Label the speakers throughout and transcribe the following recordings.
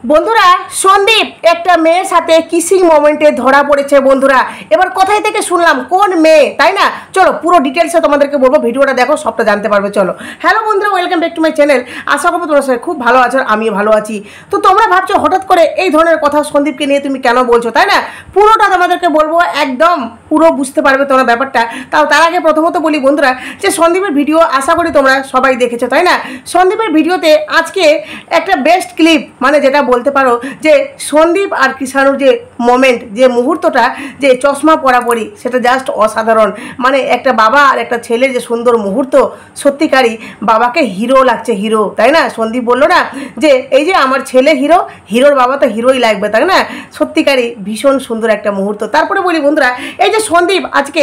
Speaker 1: বন্ধুরা সন্দীপ একটা মেয়ের সাথে কিসিং মোমেন্টে ধরা পড়েছে। বন্ধুরা এবার কোথায় থেকে শুনলাম, কোন মেয়ে, তাই না? চলো পুরো ডিটেলসে তোমাদেরকে বলবো, ভিডিওটা দেখো, সবটা জানতে পারবে। চলো, হ্যালো বন্ধুরা, welcome back to my channel. আশা করবো তোমরা সবাই খুব ভালো আছো, আমিও ভালো আছি। তো তোমরা ভাবছো হঠাৎ করে এই ধরনের কথা সন্দীপকে নিয়ে তুমি কেন বলছো, তাই না? পুরোটা তোমাদেরকে বলবো, একদম পুরো বুঝতে পারবে তোমরা ব্যাপারটা। তার আগে প্রথমত বলি বন্ধুরা, যে সন্দীপের ভিডিও আশা করি তোমরা সবাই দেখেছো, তাই না? সন্দীপের ভিডিওতে আজকে একটা বেস্ট ক্লিপ, মানে যেটা বলতে পারো যে সন্দীপ আর কৃষাণুর যে মোমেন্ট, যে মুহূর্তটা, যে চশমা পরাপরি, সেটা জাস্ট অসাধারণ। মানে একটা বাবা আর একটা ছেলের যে সুন্দর মুহূর্ত, সত্যিকারই বাবাকে হিরো লাগছে, হিরো, তাই না? সন্দীপ বললো না যে এই যে আমার ছেলে হিরো, হিরোর বাবা তো হিরোই লাগবে, তাই না? সত্যিকারই ভীষণ সুন্দর একটা মুহূর্ত। তারপরে বলি বন্ধুরা, এই যে সন্দীপ আজকে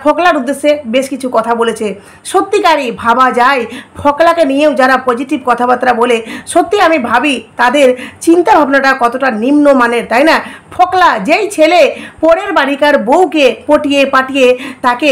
Speaker 1: ফকলার উদ্দেশ্যে বেশ কিছু কথা বলেছে, সত্যিকারই ভাবা যায় ফকলাকে নিয়েও যারা পজিটিভ কথাবার্তা বলে, সত্যি আমি ভাবি তাদের চিন্তা ভাবনাটা কতটা নিম্নমানের, তাই না? ফকলা যেই ছেলে পরের বাড়িকার বউকে পটিয়ে পাটিয়ে তাকে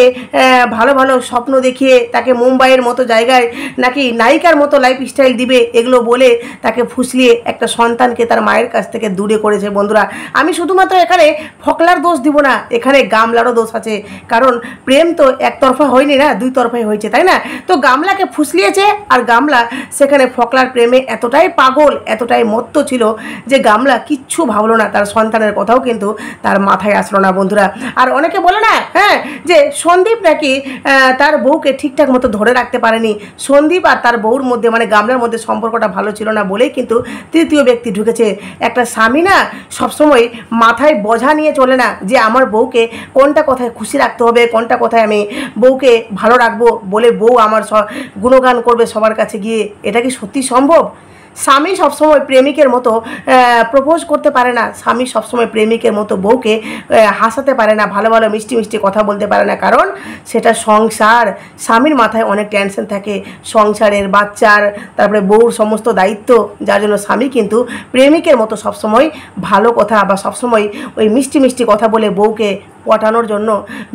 Speaker 1: ভালো ভালো স্বপ্ন দেখিয়ে তাকে মুম্বাইয়ের মতো জায়গায় নাকি নায়িকার মতো লাইফস্টাইল দিবে, এগুলো বলে তাকে ফুসলিয়ে একটা সন্তানকে তার মায়ের কাছ থেকে দূরে করেছে। বন্ধুরা আমি শুধুমাত্র এখানে ফকলার দোষ দিব না, এখানে গামলারও দোষ আছে। কারণ প্রেম তো একতরফা হয়নি না, দুই তরফাই হয়েছে, তাই না? তো গামলাকে ফুসলিয়েছে, আর গামলা সেখানে ফকলার প্রেমে এতটাই পাগল, এতটাই মত্ত ছিল যে গামলা কিচ্ছু ভাবলো না, তার সন্তানের কথাও কিন্তু তার মাথায় আসলো না। বন্ধুরা আর অনেকে বলে না, হ্যাঁ, যে সন্দীপ নাকি তার বউকে ঠিকঠাক মতো ধরে রাখতে পারেনি। সন্দীপ আর তার বউর মধ্যে, মানে গামলার মধ্যে সম্পর্কটা ভালো ছিল না বলেই কিন্তু তৃতীয় ব্যক্তি ঢুকেছে। একটা স্বামী না সবসময় মাথায় বোঝা নিয়ে চলে না, যে আমার বউকে কোনটা কথায় খুশি রাখতে হবে, কোনটা কথায় আমি বউকে ভালো রাখবো বলে বউ আমার গুণগান করবে সবার কাছে গিয়ে। এটা কি সত্যি সম্ভব? স্বামী সবসময় প্রেমিকের মতো প্রপোজ করতে পারে না, স্বামী সবসময় প্রেমিকের মতো বউকে হাসাতে পারে না, ভালো ভালো মিষ্টি মিষ্টি কথা বলতে পারে না, কারণ সেটা সংসার। স্বামীর মাথায় অনেক টেনশন থাকে, সংসারের, বাচ্চার, তারপরে বউর সমস্ত দায়িত্ব, যার জন্য স্বামী কিন্তু প্রেমিকের মতো সবসময় ভালো কথা বা সবসময় ওই মিষ্টি মিষ্টি কথা বলে বউকে পটানোর জন্য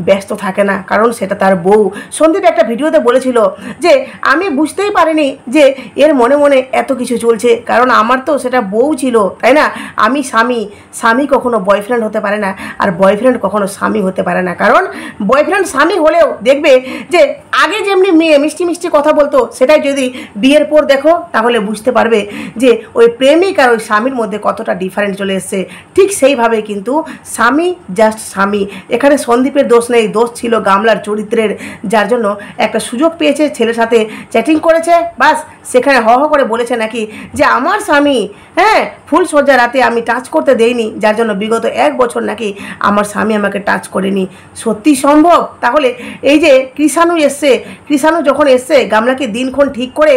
Speaker 1: ব্যস্ত থাকে না, কারণ সেটা তার বউ। সন্দীপ একটা ভিডিওতে বলেছিল যে আমি বুঝতেই পারিনি যে এর মনে মনে এত কিছু চলছে, কারণ আমার তো সেটা বউ ছিল, তাই না? আমি স্বামী, স্বামী কখনো বয়ফ্রেন্ড হতে পারে না, আর বয়ফ্রেন্ড কখনো স্বামী হতে পারে না। কারণ বয়ফ্রেন্ড স্বামী হলেও দেখবে যে আগে যেমনি মেয়ে মিষ্টি মিষ্টি কথা বলতো, সেটাই যদি বিয়ের পর দেখো তাহলে বুঝতে পারবে যে ওই প্রেমিক আর ওই স্বামীর মধ্যে কতটা ডিফারেন্ট চলে এসছে। ঠিক সেইভাবে কিন্তু স্বামী জাস্ট স্বামী। এখানে সন্দীপের দোষ নেই, দোষ ছিল গামলার চরিত্রের, যার জন্য একটা সুযোগ পেয়েছে, ছেলের সাথে চ্যাটিং করেছে, বাস সেখানে হ হ করে বলেছে নাকি যে আমার স্বামী, হ্যাঁ, ফুল সজ্জা রাতে আমি টাচ করতে দেইনি, যার জন্য বিগত 1 বছর নাকি আমার স্বামী আমাকে টাচ করেনি। সত্যি সম্ভব? তাহলে এই যে কৃষাণু এসছে, কৃষাণু যখন এসছে গামলাকে দিনক্ষণ ঠিক করে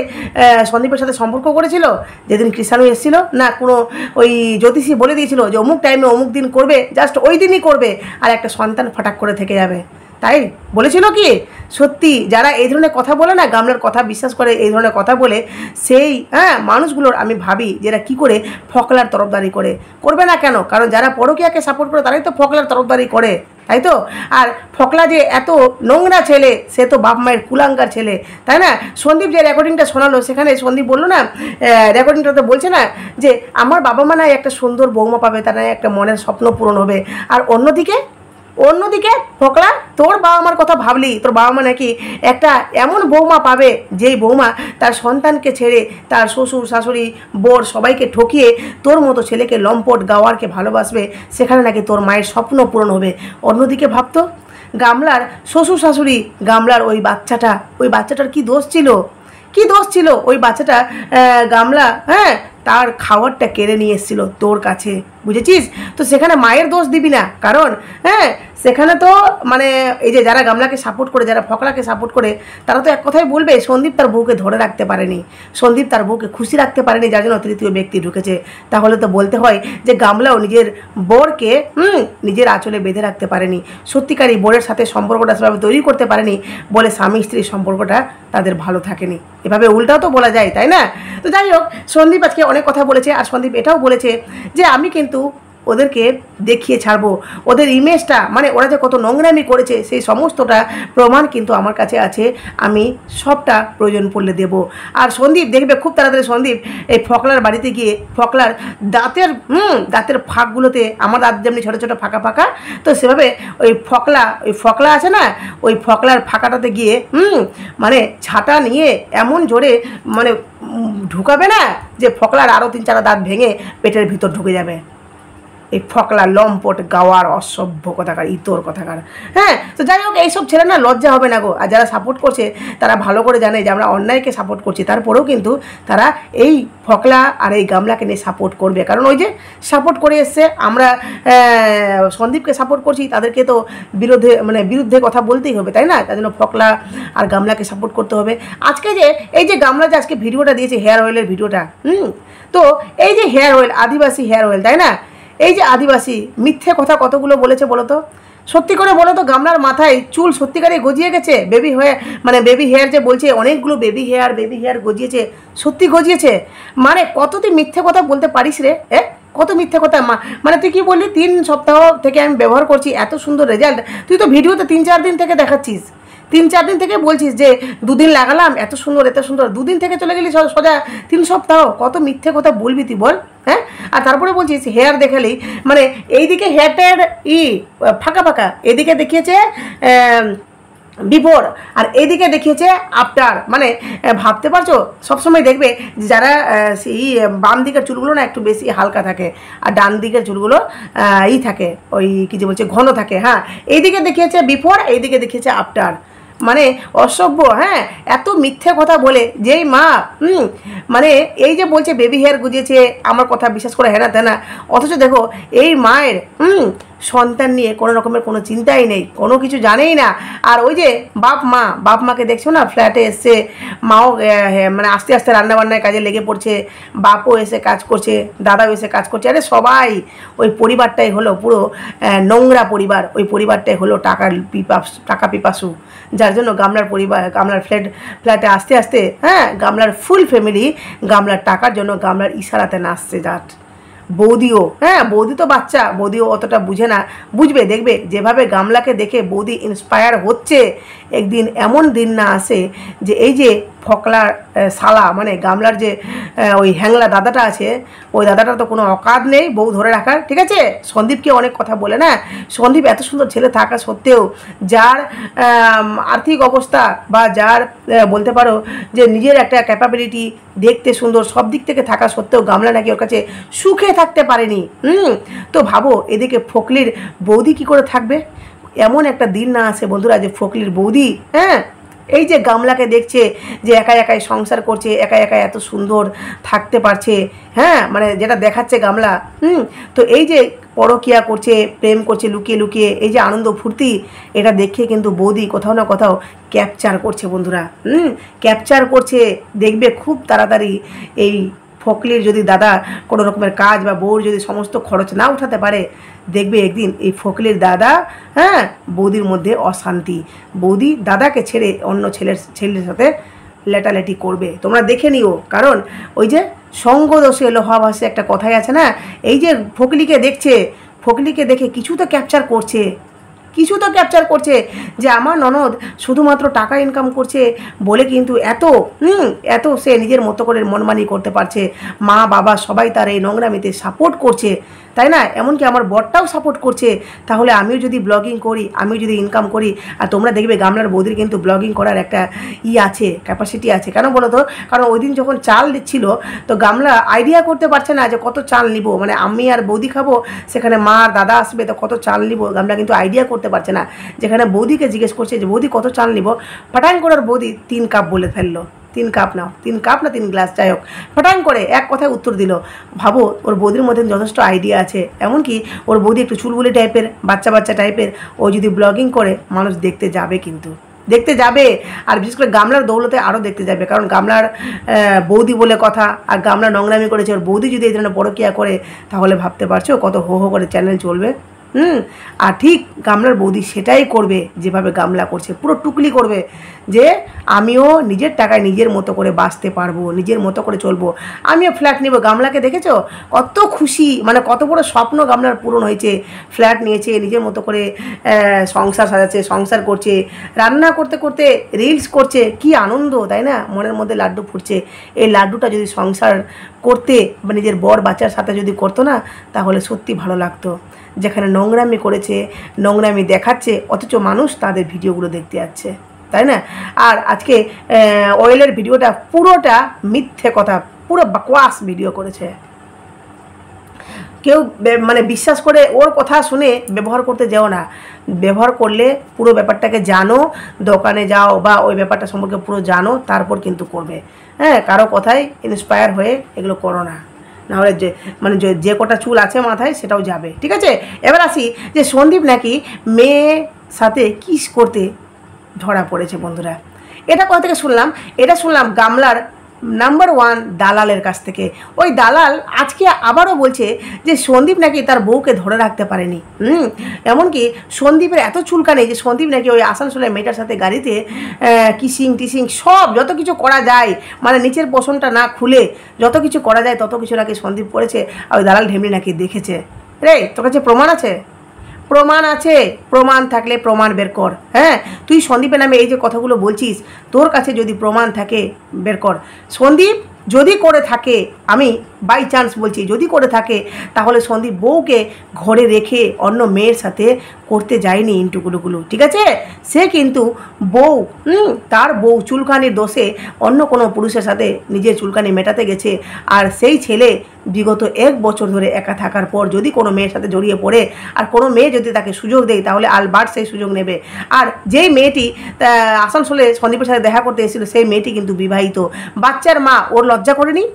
Speaker 1: সন্দীপের সাথে সম্পর্ক করেছিল। যেদিন কৃষাণু এসেছিল না, কোনো ওই জ্যোতিষী বলে দিয়েছিল যে অমুক টাইমে অমুক দিন করবে, জাস্ট ওই দিনই করবে, আর একটা সন্তান ফটাক করে থেকে যাবে, তাই বলেছিল কি? সত্যি যারা এই ধরনের কথা বলে না, গামলার কথা বিশ্বাস করে, এই ধরনের কথা বলে, সেই মানুষগুলোর আমি ভাবি যেটা কি করে ফকলার তরফদারি করবে না কেন? কারণ যারা পরকীয়াকে সাপোর্ট করে তারাই তো ফকলার তরফদারি করে, তাই তো? আর ফকলা যে এত নোংরা ছেলে, সে তো বাপ মায়ের কুলাঙ্গার ছেলে, তাই না? সন্দীপ যে রেকর্ডিংটা শোনালো, সেখানে সন্দীপ বললো না, রেকর্ডিংটাতে বলছে না যে আমার বাবা মা নাই একটা সুন্দর বৌমা পাবে, তার একটা মনের স্বপ্ন পূরণ হবে। আর অন্যদিকে ফকলা, তোর বাবা মার কথা ভাবলি, তোর বাবা মা নাকি একটা এমন বৌমা পাবে, যেই বৌমা তার সন্তানকে ছেড়ে তার শ্বশুর শাশুড়ি বর সবাইকে ঠকিয়ে তোর মতো ছেলেকে লম্পট গাওয়ারকে ভালোবাসবে, সেখানে নাকি তোর মায়ের স্বপ্ন পূরণ হবে। অন্যদিকে ভাবতো গামলার শ্বশুর শাশুড়ি, গামলার ওই বাচ্চাটার কি দোষ ছিল? ওই বাচ্চাটা গামলা, হ্যাঁ, তার খাবারটা কেড়ে নিয়ে এসেছিল তোর কাছে, বুঝেছিস? তো সেখানে মায়ের দোষ দিবি না, কারণ হ্যাঁ সেখানে তো মানে এই যে যারা গামলাকে সাপোর্ট করে, যারা ফকলাকে সাপোর্ট করে, তারা তো এক কথাই বলবে সন্দীপ তার বউকে ধরে রাখতে পারেনি, সন্দীপ তার বউকে খুশি রাখতে পারেনি, যার জন্য তৃতীয় ব্যক্তি ঢুকেছে। তাহলে তো বলতে হয় যে গামলাও নিজের বরকে নিজের আঁচলে বেঁধে রাখতে পারেনি, সত্যিকারই বরের সাথে সম্পর্কটা সেভাবে তৈরি করতে পারেনি বলে স্বামী স্ত্রীর সম্পর্কটা তাদের ভালো থাকেনি। এভাবে উল্টাও তো বলা যায়, তাই না? তো যাই হোক, সন্দীপ আজকে অনেক কথা বলেছে, আর সন্দীপ এটাও বলেছে যে আমি কিন্তু ওদেরকে দেখিয়ে ছাড়বো, ওদের ইমেজটা মানে ওরা যে কত নোংরামি করেছে সেই সমস্তটা প্রমাণ কিন্তু আমার কাছে আছে, আমি সবটা প্রয়োজন পড়লে দেব। আর সন্দীপ দেখবে খুব তাড়াতাড়ি সন্দীপ এই ফকলার বাড়িতে গিয়ে ফকলার দাঁতের ফাঁকগুলোতে, আমার দাঁত যেমনি ছোটো ছোটো ফাঁকা ফাঁকা, তো সেভাবে ওই ফকলা আছে না, ওই ফকলার ফাঁকাটাতে গিয়ে মানে ছাটা নিয়ে এমন জোরে মানে ঢুকাবে না যে ফকলার আরও 3-4 দাঁত ভেঙে পেটের ভিতর ঢুকে যাবে। এই ফকলা লম্পট গাওয়ার অসভ্য কথাকার, ইতর কথাকার। হ্যাঁ, তো যাই হোক, এইসব ছেলে না লজ্জা হবে না গো। আর যারা সাপোর্ট করছে তারা ভালো করে জানে যে আমরা অন্যায়কে সাপোর্ট করছি, তারপরেও কিন্তু তারা এই ফকলা আর এই গামলাকে নিয়ে সাপোর্ট করবে। কারণ ওই যে সাপোর্ট করে এসছে, আমরা সন্দীপকে সাপোর্ট করছি, তাদেরকে তো বিরুদ্ধে কথা বলতেই হবে, তাই না? তার জন্য ফকলা আর গামলাকে সাপোর্ট করতে হবে। আজকে যে এই যে গামলা যে আজকে ভিডিওটা দিয়েছে, হেয়ার অয়েলের ভিডিওটা, তো এই যে হেয়ার অয়েল, আদিবাসী হেয়ার অয়েল, তাই না? এই যে আদিবাসী মিথ্যে কথা কতগুলো বলেছে বলো তো? সত্যি করে বলো তো, গামলার মাথায় চুল সত্যিকারে গজিয়ে গেছে? বেবি হেয়ার যে বলছে, অনেকগুলো বেবি হেয়ার গজিয়েছে, সত্যি গজিয়েছে? মানে কত তুই মিথ্যে কথা বলতে পারিস রে? কত মিথ্যে কথা। মানে তুই কি বললি 3 সপ্তাহ থেকে আমি ব্যবহার করছি, এত সুন্দর রেজাল্ট। তুই তো ভিডিওতে 3-4 দিন থেকে দেখাচ্ছিস, 3-4 দিন থেকে বলছিস যে 2 দিন লাগালাম, এত সুন্দর 2 দিন থেকে চলে গেলি সোজা 3 সপ্তাহ। কত মিথ্যে কথা বলবি তুই বল? হ্যাঁ, আর তারপরে বলছিস হেয়ার দেখালেই, মানে এইদিকে হেয়ারটার ফাঁকা ফাঁকা, এদিকে দেখিয়েছে বিফোর আর এদিকে দেখিয়েছে আফটার। মানে ভাবতে পারছো, সবসময় দেখবে যারা সেই বাম দিকের চুলগুলো না একটু বেশি হালকা থাকে, আর ডান দিকের চুলগুলো থাকে ওই কি যে বলছে ঘন থাকে। হ্যাঁ, এইদিকে দেখিয়েছে বিফোর, এইদিকে দেখিয়েছে আফটার। মানে অসভ্য। হ্যাঁ, এত মিথ্যে কথা বলে যেই মা মানে এই যে বলছে বেবি হেয়ার গুজিয়েছে, আমার কথা বিশ্বাস করে হ্যাঁ না, অথচ দেখো এই মায়ের সন্তান নিয়ে কোনো রকমের কোনো চিন্তাই নেই, কোনো কিছু জানেই না। আর ওই যে বাপ মাকে দেখছো না, ফ্ল্যাটে এসছে, মাও মানে আস্তে আস্তে রান্নাবান্নায় কাজে লেগে পড়ছে, বাপও এসে কাজ করছে, দাদাও এসে কাজ করছে। আরে সবাই ওই পরিবারটাই হলো পুরো নোংরা পরিবার, ওই পরিবারটাই হলো টাকা পিপাসু, যার জন্য গামলার ফ্ল্যাটে আস্তে আস্তে গামলার ফুল ফ্যামিলি গামলার টাকার জন্য গামলার ইশারাতে নাচছে। যাট বৌদিও, বৌদি তো বাচ্চা, বৌদিও অতটা বুঝে না, বুঝবে দেখবে যেভাবে গামলাকে দেখে বৌদি ইন্সপায়ার হচ্ছে, একদিন এমন দিন না আসে যে এই যে ফকলার শালা মানে গামলার যে ওই হ্যাংলা দাদাটা আছে, ওই দাদাটার তো কোনো অকাত নেই বউ ধরে রাখার। ঠিক আছে, সন্দীপকে অনেক কথা বলে না, সন্দীপ এত সুন্দর ছেলে থাকা সত্ত্বেও, যার আর্থিক অবস্থা বা যার বলতে পারো যে নিজের একটা ক্যাপাবিলিটি, দেখতে সুন্দর, সব দিক থেকে থাকা সত্ত্বেও গামলা নাকি ওর কাছে সুখে থাকতে পারেনি। তো ভাবো এদিকে ফকলির বৌদি কি করে থাকবে? এমন একটা দিন না আসে বন্ধুরা যে ফকলির বৌদি এই যে গামলাকে দেখছে যে একাই সংসার করছে, একা এত সুন্দর থাকতে পারছে, মানে যেটা দেখাচ্ছে গামলা। তো এই যে পরকিয়া করছে, প্রেম করছে লুকিয়ে লুকিয়ে, এই যে আনন্দ ফুর্তি, এটা দেখে কিন্তু বৌদি কোথাও না কোথাও ক্যাপচার করছে বন্ধুরা, ক্যাপচার করছে। দেখবে খুব তাড়াতাড়ি এই ফকলির যদি দাদা কোনো রকমের কাজ বা বউর যদি সমস্ত খরচ না উঠাতে পারে, দেখবে একদিন এই ফকলির দাদা বৌদির মধ্যে অশান্তি, বৌদি দাদাকে ছেড়ে অন্য ছেলের সাথে লেটালেটি করবে। তোমরা দেখে নিও, কারণ ওই যে সঙ্গ দোষে লোহা ভাসে একটা কথাই আছে না, এই যে ফকলিকে দেখে কিছু তো ক্যাপচার করছে যে আমার ননদ শুধুমাত্র টাকা ইনকাম করছে বলে কিন্তু এত সে নিজের মতো করে মনমানি করতে পারছে, মা বাবা সবাই তার এই নোংরামিতে সাপোর্ট করছে, তাই না? এমনকি আমার বরটাও সাপোর্ট করছে। তাহলে আমিও যদি ব্লগিং করি, আমিও যদি ইনকাম করি, আর তোমরা দেখবে গামলার বৌদির কিন্তু ব্লগিং করার একটা আছে, ক্যাপাসিটি আছে। কেন বলো তো? কারণ ওই দিন যখন চাল দিচ্ছিল, তো গামলা আইডিয়া করতে পারছে না যে কত চাল নিব, মানে আমি আর বৌদি খাবো, সেখানে মা আর দাদা আসবে, তো কত চাল নিব গামলা কিন্তু আইডিয়া করতে পারছে না। যেখানে বৌদিকে জিজ্ঞেস করছে যে বৌদি কত চাল নিব, ফটাং করে বৌদি 3 কাপ বলে ফেললো। 3 কাপ না 3 গ্লাস, যাই হোক, ফটাং করে এক কথায় উত্তর দিল। ভাবো ওর বৌদির মধ্যে যথেষ্ট আইডিয়া আছে। এমনকি ওর বৌদি একটু চুলবুলি টাইপের, বাচ্চা টাইপের, ও যদি ব্লগিং করে মানুষ দেখতে যাবে, কিন্তু দেখতে যাবে। আর বিশেষ করে গামলার দৌলতে আরও দেখতে যাবে, কারণ গামলার বৌদি বলে কথা, আর গামলা নোংরামি করেছে, ওর বৌদি যদি এই ধরনের পরকিয়া করে, তাহলে ভাবতে পারছো কত হো করে চ্যানেল চলবে। আর ঠিক গামলার বৌদি সেটাই করবে যেভাবে গামলা করছে, পুরো টুকলি করবে যে আমিও নিজের টাকায় নিজের মতো করে বাঁচতে পারবো, নিজের মতো করে চলবো, আমিও ফ্ল্যাট নেব। গামলাকে দেখেছো কত খুশি, মানে কত বড় স্বপ্ন গামলার পূরণ হয়েছে, ফ্ল্যাট নিয়েছে, নিজের মতো করে সংসার সাজাচ্ছে, সংসার করছে, রান্না করতে করতে রিলস করছে, কি আনন্দ তাই না, মনের মধ্যে লাড্ডু ফুটছে। এই লাড্ডুটা যদি সংসার করতে বা নিজের বর বাচ্চার সাথে যদি করতো না, তাহলে সত্যি ভালো লাগতো। যেখানে নোংরামি করেছে, নোংরামি দেখাচ্ছে, অথচ মানুষ তাদের ভিডিওগুলো দেখতে যাচ্ছে, তাই না। আর আজকে অয়েলের ভিডিওটা পুরোটা মিথ্যে কথা, পুরো বাকওয়াস ভিডিও করেছে। কেউ মানে বিশ্বাস করে ওর কথা শুনে ব্যবহার করতে যাও না, ব্যবহার করলে পুরো ব্যাপারটাকে জানো, দোকানে যাও বা ওই ব্যাপারটা সম্পর্কে পুরো জানো, তারপর কিন্তু করবে। হ্যাঁ, কারো কথায় ইন্সপায়ার হয়ে এগুলো করো না, নাহলে যে মানে যে কটা চুল আছে মাথায় সেটাও যাবে, ঠিক আছে। এবার আসি যে সন্দীপ নাকি মেয়ে সাথে কিস করতে ধরা পড়েছে বন্ধুরা। এটা কোথা থেকে শুনলাম? এটা শুনলাম গামলার নাম্বার 1 দালালের কাছ থেকে। ওই দালাল আজকে আবারও বলছে যে সন্দীপ নাকি তার বউকে ধরে রাখতে পারেনি। এমনকি সন্দীপের এত চুলকানি যে সন্দীপ নাকি ওই আসানসোলের মেয়েটার সাথে গাড়িতে কিসিং টিসিং সব যত কিছু করা যায়, মানে নিচের পোষণটা না খুলে যত কিছু করা যায় তত কিছু নাকি সন্দীপ করেছে। আর ওই দালাল ঢেমনি নাকি দেখেছে। রে, তোর কাছে প্রমাণ আছে? প্রমাণ আছে, প্রমাণ থাকলে প্রমাণ বের কর। হ্যাঁ, তুই সন্দীপের নামে এই যে কথাগুলো বলছিস, তোর কাছে যদি প্রমাণ থাকে বের কর। সন্দীপ যদি করে থাকে, আমি বাই চান্স বলছি, যদি করে থাকে, তাহলে সন্দীপ বউকে ঘরে রেখে অন্য মেয়ের সাথে করতে যায়নি ইন্টুগুলোগুলো, ঠিক আছে। সে কিন্তু বউ তার বউ চুলকানির দোষে অন্য কোনো পুরুষের সাথে নিজের চুলকানি মেটাতে গেছে। আর সেই ছেলে বিগত 1 বছর ধরে একা থাকার পর যদি কোনো মেয়ের সাথে জড়িয়ে পড়ে, আর কোনো মেয়ে যদি তাকে সুযোগ দেয়, তাহলে আলবার্ট সেই সুযোগ নেবে। আর যেই মেয়েটি আসানসোলে সন্দীপের সাথে দেখা করতে এসেছিল, সেই মেয়েটি কিন্তু বিবাহিত, বাচ্চার মা। ওর লজ্জা করেনি?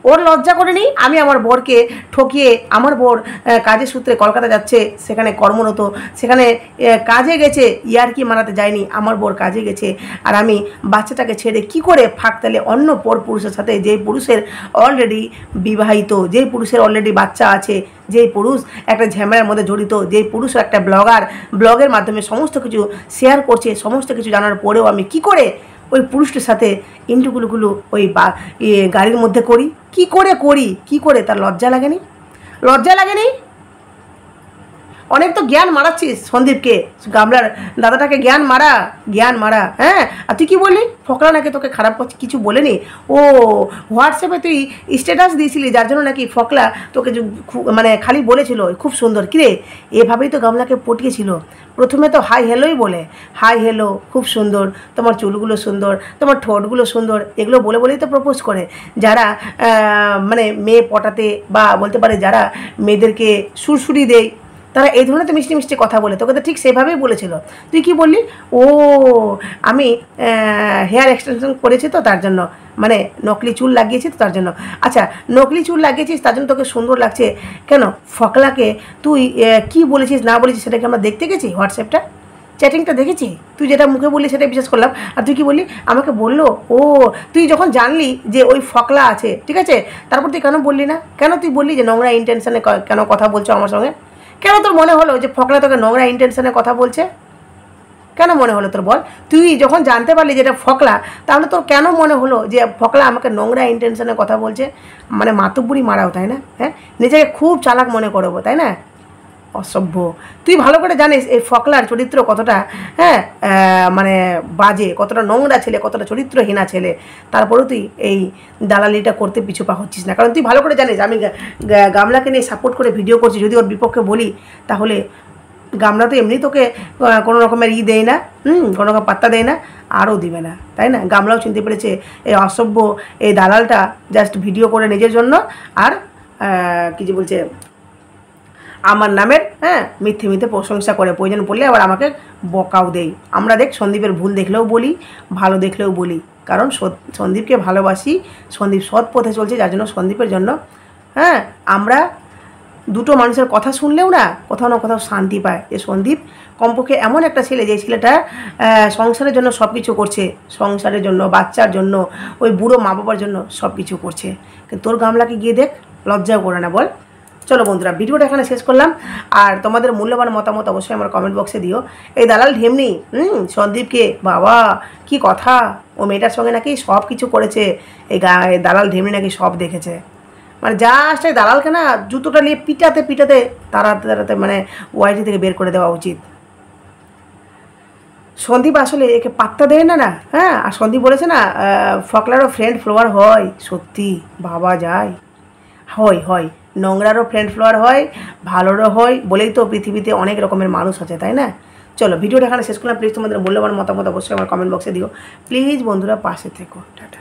Speaker 1: ওর লজ্জা করেনি? আমি আমার বরকে ঠকিয়ে, আমার বর কাজের সূত্রে কলকাতা যাচ্ছে, সেখানে কর্মরত, সেখানে কাজে গেছে, ইয়ার্কি মারাতে যায়নি, আমার বর কাজে গেছে, আর আমি বাচ্চাটাকে ছেড়ে কি করে ফাঁকতালে অন্য পর পুরুষের সাথে, যেই পুরুষের অলরেডি বিবাহিত, যেই পুরুষের অলরেডি বাচ্চা আছে, যেই পুরুষ একটা ঝামেলার মধ্যে জড়িত, যেই পুরুষ একটা ব্লগার, ব্লগের মাধ্যমে সমস্ত কিছু শেয়ার করছে, সমস্ত কিছু জানার পরেও আমি কি করে ওই পুরুষটির সাথে ইন্টুগুলো ওই গাড়ির মধ্যে করি? কি করে করি? কি করে? তার লজ্জা লাগেনি? লজ্জা লাগেনি? অনেক তো জ্ঞান মারাচ্ছিস সন্দীপকে, গামলার দাদাটাকে জ্ঞান মারা, জ্ঞান মারা। হ্যাঁ, আর তুই কী বললি? ফকলা নাকি তোকে খারাপ কিছু বলেনি? ও হোয়াটসঅ্যাপে তুই স্ট্যাটাস দিয়েছিলি, যার জন্য নাকি ফকলা তোকে মানে খালি বলেছিল খুব সুন্দর। কিরে, এভাবেই তো গামলাকে পটিয়েছিল। প্রথমে তো হাই হেলোই বলে, হাই হেলো, খুব সুন্দর, তোমার চুলগুলো সুন্দর, তোমার ঠোঁটগুলো সুন্দর, এগুলো বলে বলেই তো প্রপোজ করে। যারা মানে মেয়ে পটাতে বা বলতে পারে যারা মেয়েদেরকে সুরসুরি দেয়, তারা এই ধরনের তো মিষ্টি মিষ্টি কথা বলে, তোকে তো ঠিক সেভাবেই বলেছিল। তুই কি বললি? ও আমি হেয়ার এক্সটেনশন করেছি তো তার জন্য, মানে নকলি চুল লাগিয়েছি তো তার জন্য। আচ্ছা, নকলি চুল লাগিয়েছিস তার জন্য তোকে সুন্দর লাগছে কেন? ফকলাকে তুই কি বলেছিস না বলেছিস সেটাকে আমরা দেখতে গেছি, হোয়াটসঅ্যাপটা চ্যাটিংটা দেখেছি। তুই যেটা মুখে বললি সেটাই বিশ্বাস করলাম। আর তুই কি বললি? আমাকে বললো ও, তুই যখন জানলি যে ওই ফকলা আছে, ঠিক আছে, তারপর তুই কেন বললি না? কেন তুই বললি যে নোংরা ইন্টেনশনে কেন কথা বলছো আমার সঙ্গে? কেন তোর মনে হলো যে ফকলা তোকে নোংরা ইন্টেনশনে কথা বলছে? কেন মনে হলো তোর বল? তুই যখন জানতে পারলি যে এটা ফকলা, তাহলে তোর কেন মনে হলো যে ফকলা আমাকে নোংরা ইন্টেনশনে কথা বলছে? মানে মাতব্বরি মারাও, তাই না? হ্যাঁ, নিজেকে খুব চালাক মনে করবো, তাই না? অসভ্য। তুই ভালো করে জানিস এই ফকলার চরিত্র কতটা, হ্যাঁ, মানে বাজে, কতটা নোংরা ছেলে, কতটা চরিত্রহীনা ছেলে। তারপরেও তুই এই দালালিটা করতে পিছু পা হচ্ছিস না, কারণ তুই ভালো করে জানিস আমি গামলাকে নিয়ে সাপোর্ট করে ভিডিও করছি। যদি ওর বিপক্ষে বলি, তাহলে গামলা তো এমনি তোকে কোনো রকমের দেয় না, কোনো রকম পাত্তা দেয় না, আরও দিবে না, তাই না? গামলাও চিনতে পেরেছে এই অসভ্য এই দালালটা জাস্ট ভিডিও করে নিজের জন্য, আর কি যে বলছে আমার নামের, হ্যাঁ, মিথ্যে মিথ্যে প্রশংসা করে, প্রয়োজন পড়লে আবার আমাকে বকাও দেই। আমরা দেখ সন্দীপের ভুল দেখলেও বলি, ভালো দেখলেও বলি, কারণ সন্দীপকে ভালোবাসি, সন্দীপ সৎ পথে চলছে, যার জন্য সন্দীপের জন্য, হ্যাঁ, আমরা দুটো মানুষের কথা শুনলেও না কোথাও না কোথাও শান্তি পায়। যে সন্দীপ কমপক্ষে এমন একটা ছেলে, যে ছেলেটা সংসারের জন্য সব কিছু করছে, সংসারের জন্য, বাচ্চার জন্য, ওই বুড়ো মা বাবার জন্য সব কিছু করছে। কিন্তু তোর গামলাকে গিয়ে দেখ, লজ্জাও করে না বল? চলো বন্ধুরা, ভিডিওটা এখানে শেষ করলাম। আর তোমাদের মূল্যবান মতামত অবশ্যই আমার কমেন্ট বক্সে দিও। এই দালাল ঢেমনি সন্দীপকে, বাবা কি কথা, ও মেয়েটার সঙ্গে নাকি সব কিছু করেছে, এই দালাল ঢেমনি নাকি সব দেখেছে। মানে জাস্ট এই দালালকে না জুতোটা নিয়ে পিটাতে পিটাতে তাড়াতে মানে ওয়াইটি থেকে বের করে দেওয়া উচিত। সন্দীপ আসলে একে পাত্তা দেয় না না। হ্যাঁ, আর সন্দীপ বলেছে না ফকলারও ফ্রেন্ড ফ্লোয়ার হয়, সত্যি ভাবা যায়। হয় হয়, নোংরারও ফ্রেন্ড ফ্লোয়ার হয়, ভালোরও হয়, বলেই তো পৃথিবীতে অনেক রকমের মানুষ আছে, তাই না? চলো ভিডিওটা এখানে শেষ করলাম। প্লিজ তোমাদের মূল্যবান মতামত অবশ্যই আমার কমেন্ট বক্সে দিও। প্লিজ বন্ধুরা পাশে থেকো। টাটা।